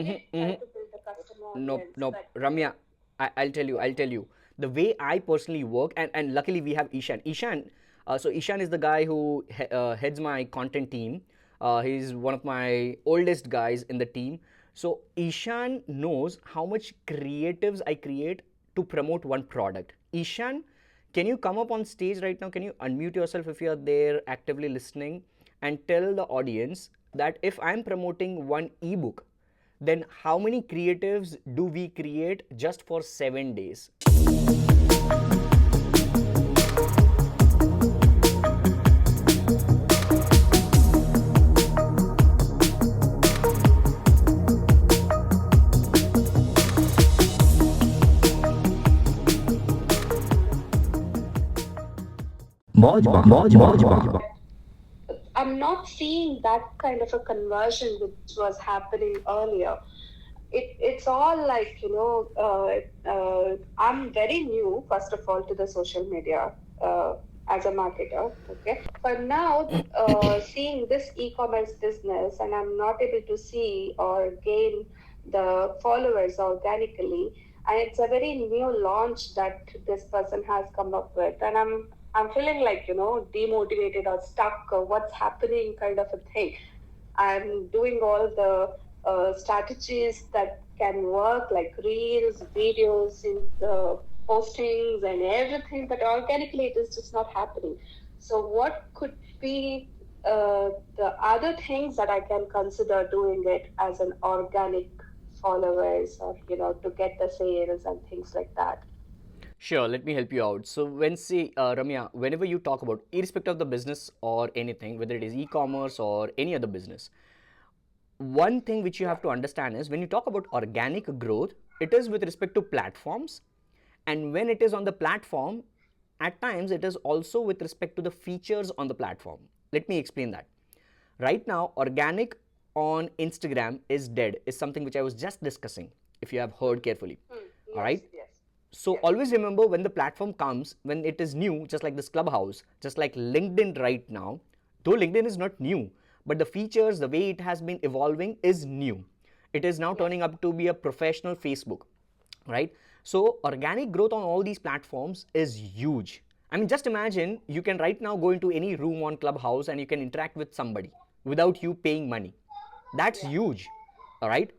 did try to build a customer Nope, audience, nope. but Ramya, I'll tell you. The way I personally work, and luckily we have Ishan. So Ishan is the guy who heads my content team. He's one of my oldest guys in the team. So Ishan knows how much creatives I create to promote one product. Ishan, can you come up on stage right now? Can you unmute yourself if you are there actively listening and tell the audience that if I'm promoting one ebook, then how many creatives do we create just for 7 days? I'm not seeing that kind of a conversion which was happening earlier. It's all like, I'm very new, first of all, to the social media as a marketer. Okay. But now, seeing this e commerce business, and I'm not able to see or gain the followers organically. And it's a very new launch that this person has come up with. And I'm feeling like, demotivated or stuck or what's happening kind of a thing. I'm doing all the strategies that can work, like reels, videos, in the postings and everything, but organically it is just not happening. So, what could be the other things that I can consider doing it as an organic followers, or to get the sales and things like that? Sure, let me help you out. So, Ramya, whenever you talk about, irrespective of the business or anything, whether it is e commerce or any other business, one thing which you Yeah. have to understand is when you talk about organic growth, it is with respect to platforms. And when it is on the platform, at times it is also with respect to the features on the platform. Let me explain that. Right now, organic on Instagram is dead, is something which I was just discussing, if you have heard carefully. All Yes, right. yes, So yes. always remember when the platform comes, when it is new, just like this Clubhouse, just like LinkedIn right now, though LinkedIn is not new, but the features, the way it has been evolving is new. It is now Yeah. turning up to be a professional Facebook, right? So organic growth on all these platforms is huge. I mean, just imagine you can right now go into any room on Clubhouse and you can interact with somebody without you paying money. That's Yeah. huge. All right.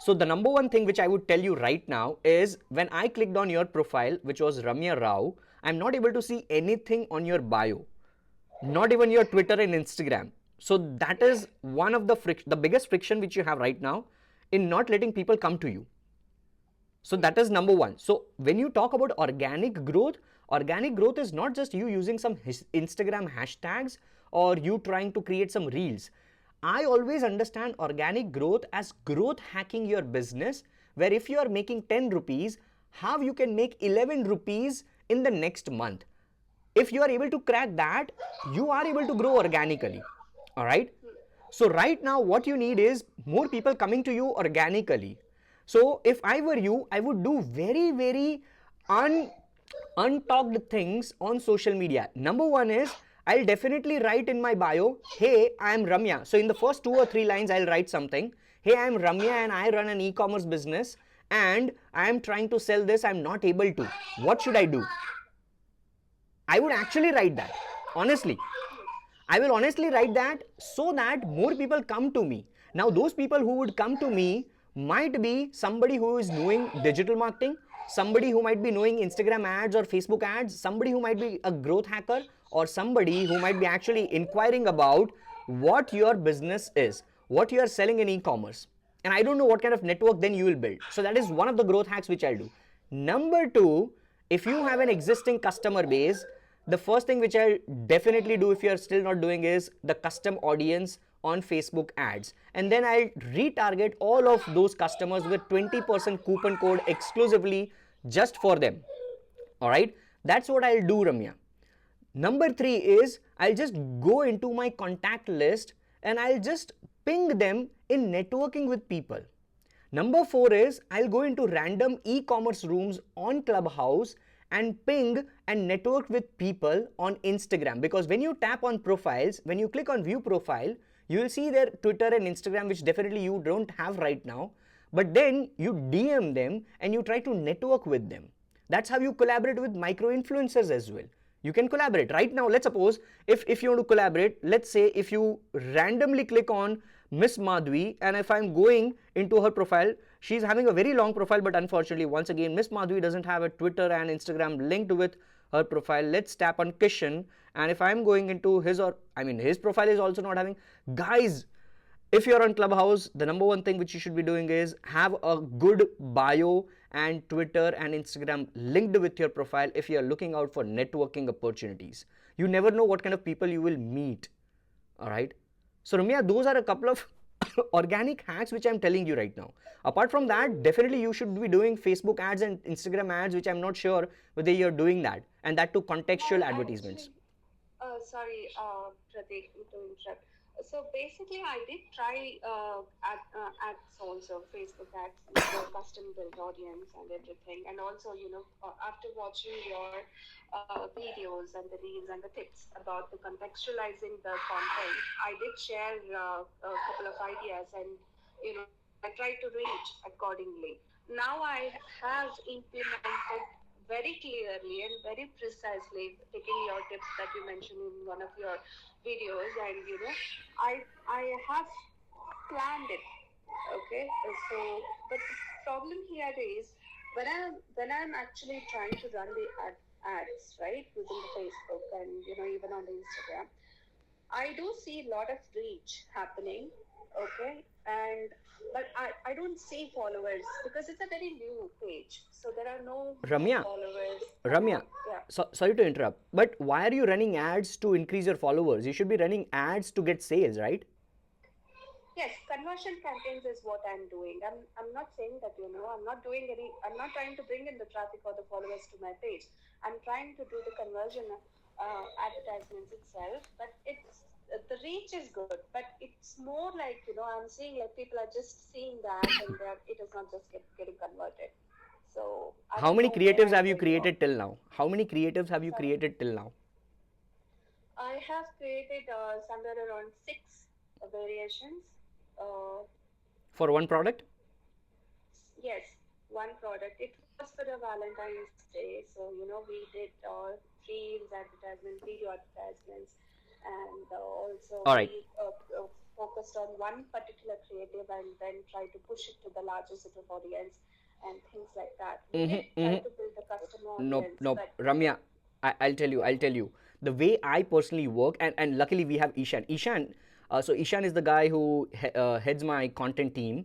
So the number one thing which I would tell you right now is when I clicked on your profile, which was Ramya Rao, I'm not able to see anything on your bio, not even your Twitter and Instagram. So that Yeah. is one of the biggest friction which you have right now in not letting people come to you. So that is number one. So when you talk about organic growth is not just you using some Instagram hashtags or you trying to create some reels. I always understand organic growth as growth hacking your business, where if you are making 10 rupees, how you can make 11 rupees in the next month. If you are able to crack that, you are able to grow organically. All right. So right now what you need is more people coming to you organically. So if I were you, I would do very un untalked things on social media. Number one is I'll definitely write in my bio, hey, I am Ramya. So in the first 2 or 3 lines, I'll write something. Hey, I am Ramya and I run an e-commerce business and I am trying to sell this. I'm not able to. What should I do? I would actually write that. Honestly. I will honestly write that so that more people come to me. Now, those people who would come to me might be somebody who is knowing digital marketing, somebody who might be knowing Instagram ads or Facebook ads, somebody who might be a growth hacker, or somebody who might be actually inquiring about what your business is, what you are selling in e commerce. And I don't know what kind of network then you will build. So, that is one of the growth hacks which I'll do. Number two, if you have an existing customer base, the first thing which I'll definitely do if you're still not doing is the custom audience on Facebook ads. And then I'll retarget all of those customers with 20% coupon code exclusively just for them. All right. That's what I'll do, Ramya. Number three is I'll just go into my contact list and I'll just ping them in networking with people. Number four is I'll go into random e-commerce rooms on Clubhouse and ping and network with people on Instagram, because when you tap on profiles, when you click on view profile, you will see their Twitter and Instagram, which definitely you don't have right now. but then you DM them and you try to network with them. That's how you collaborate with micro influencers as well. You can collaborate right now. Let's suppose if you want to collaborate, let's say if you randomly click on Miss Madhvi, and if I'm going into her profile, she's having a very long profile, but unfortunately, once again, Miss Madhvi doesn't have a Twitter and Instagram linked with her profile. Let's tap on Kishan, and if I'm going into his profile is also not having. Guys, if you're on Clubhouse, the number one thing which you should be doing is have a good bio and Twitter and Instagram linked with your profile if you're looking out for networking opportunities. You never know what kind of people you will meet. All right. So Ramya, those are a couple of organic hacks which I'm telling you right now. Apart from that, definitely you should be doing Facebook ads and Instagram ads, which I'm not sure whether you're doing that, and that to contextual advertisements. Sorry, Pratik, to interrupt. So basically, I did try ads also, Facebook ads, for custom built audience and everything. And also, after watching your videos and the reels and the tips about the contextualizing the content, I did share a couple of ideas, and I tried to reach accordingly. Now I have implemented very clearly and very precisely, taking your tips that you mentioned in one of your videos, and I have planned it. Okay, so but the problem here is when I'm actually trying to run the ads, right, using the Facebook and even on the Instagram, I do see a lot of reach happening, okay, but I don't see followers because it's a very new page, so there are no Ramya, followers. Ramya, Yeah. sorry to interrupt, but why are you running ads to increase your followers? You should be running ads to get sales, right? Yes, conversion campaigns is what I'm doing. I'm not saying that I'm not doing any. I'm not trying to bring in the traffic or the followers to my page. I'm trying to do the conversion advertisements itself, but it's the reach is good, but it's more like I'm seeing like people are just seeing that and it is not just getting converted. So I How don't many know where creatives I'm have you going wrong. created till now? How many creatives have you Sorry? created till now? I have created somewhere around 6 variations. For one product? Yes, one product. It was for the Valentine's Day, so we did reels advertisement, video advertisements, and also All right. we focused on one particular creative and then try to push it to the larger set of audience and things like that. We did try to build the customer Nope, audience, nope. but Ramya, I'll tell you. The way I personally work, and luckily we have Ishan. So Ishan is the guy who heads my content team.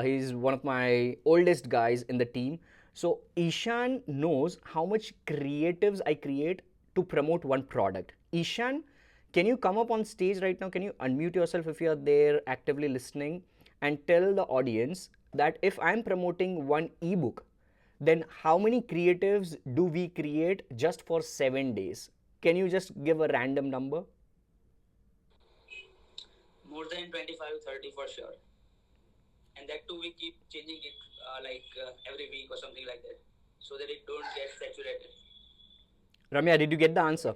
He's one of my oldest guys in the team. So Ishan knows how much creatives I create to promote one product. Ishan, can you come up on stage right now? Can you unmute yourself if you are there actively listening and tell the audience that if I'm promoting one ebook, then how many creatives do we create just for 7 days? Can you just give a random number? More than 25 30 for sure, and that too we keep changing it every week or something like that, so that it don't get saturated. Ramya, did you get the answer?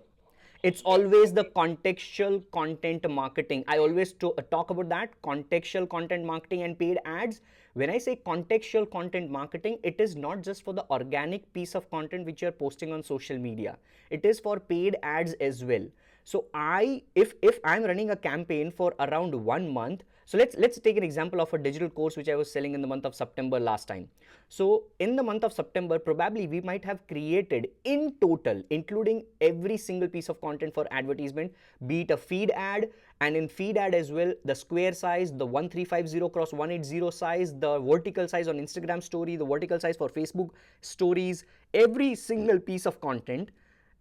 It's always the contextual content marketing. I always talk about that contextual content marketing and paid ads. When I say contextual content marketing, it is not just for the organic piece of content which you're posting on social media. It is for paid ads as well. So if I'm running a campaign for around 1 month, so let's take an example of a digital course which I was selling in the month of September last time. So in the month of September, probably we might have created in total, including every single piece of content for advertisement, be it a feed ad, and in feed ad as well, the square size, the 1350 cross 180 size, the vertical size on Instagram story, the vertical size for Facebook stories, every single piece of content.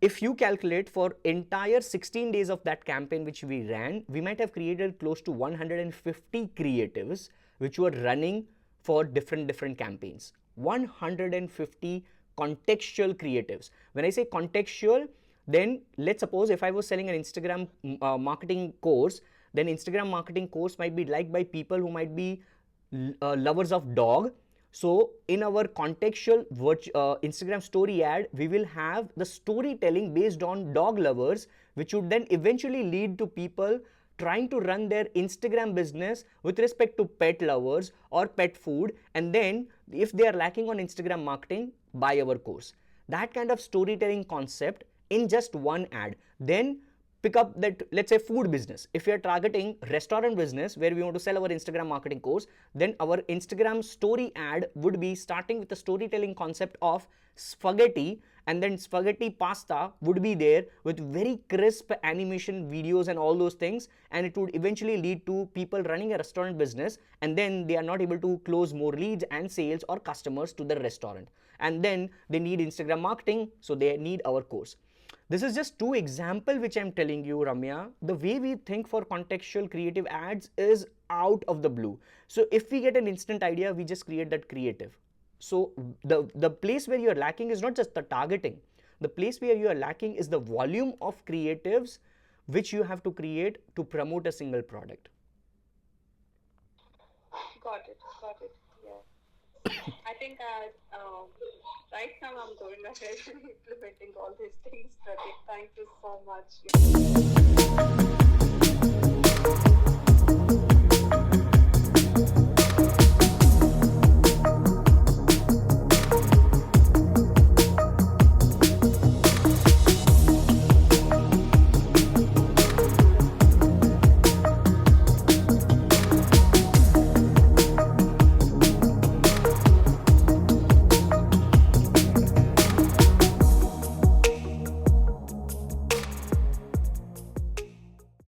If you calculate for entire 16 days of that campaign which we ran, we might have created close to 150 creatives which were running for different campaigns. 150 contextual creatives. When I say contextual, then let's suppose if I was selling an Instagram marketing course, then Instagram marketing course might be liked by people who might be lovers of dog. So in our contextual Instagram story ad, we will have the storytelling based on dog lovers, which would then eventually lead to people trying to run their Instagram business with respect to pet lovers or pet food, and then if they are lacking on Instagram marketing, buy our course. That kind of storytelling concept in just one ad. Then pick up that, let's say, food business. If you're targeting restaurant business where we want to sell our Instagram marketing course, then our Instagram story ad would be starting with the storytelling concept of spaghetti, and then spaghetti pasta would be there with very crisp animation videos and all those things, and it would eventually lead to people running a restaurant business, and then they are not able to close more leads and sales or customers to the restaurant, and then they need Instagram marketing, so they need our course. This is just two examples which I'm telling you, Ramya. The way we think for contextual creative ads is out of the blue. So if we get an instant idea, we just create that creative. So the place where you're lacking is not just the targeting. The place where you are lacking is the volume of creatives which you have to create to promote a single product. Got it. Yeah. I think right now I'm going ahead and implementing all these things. Pratik, thank you so much.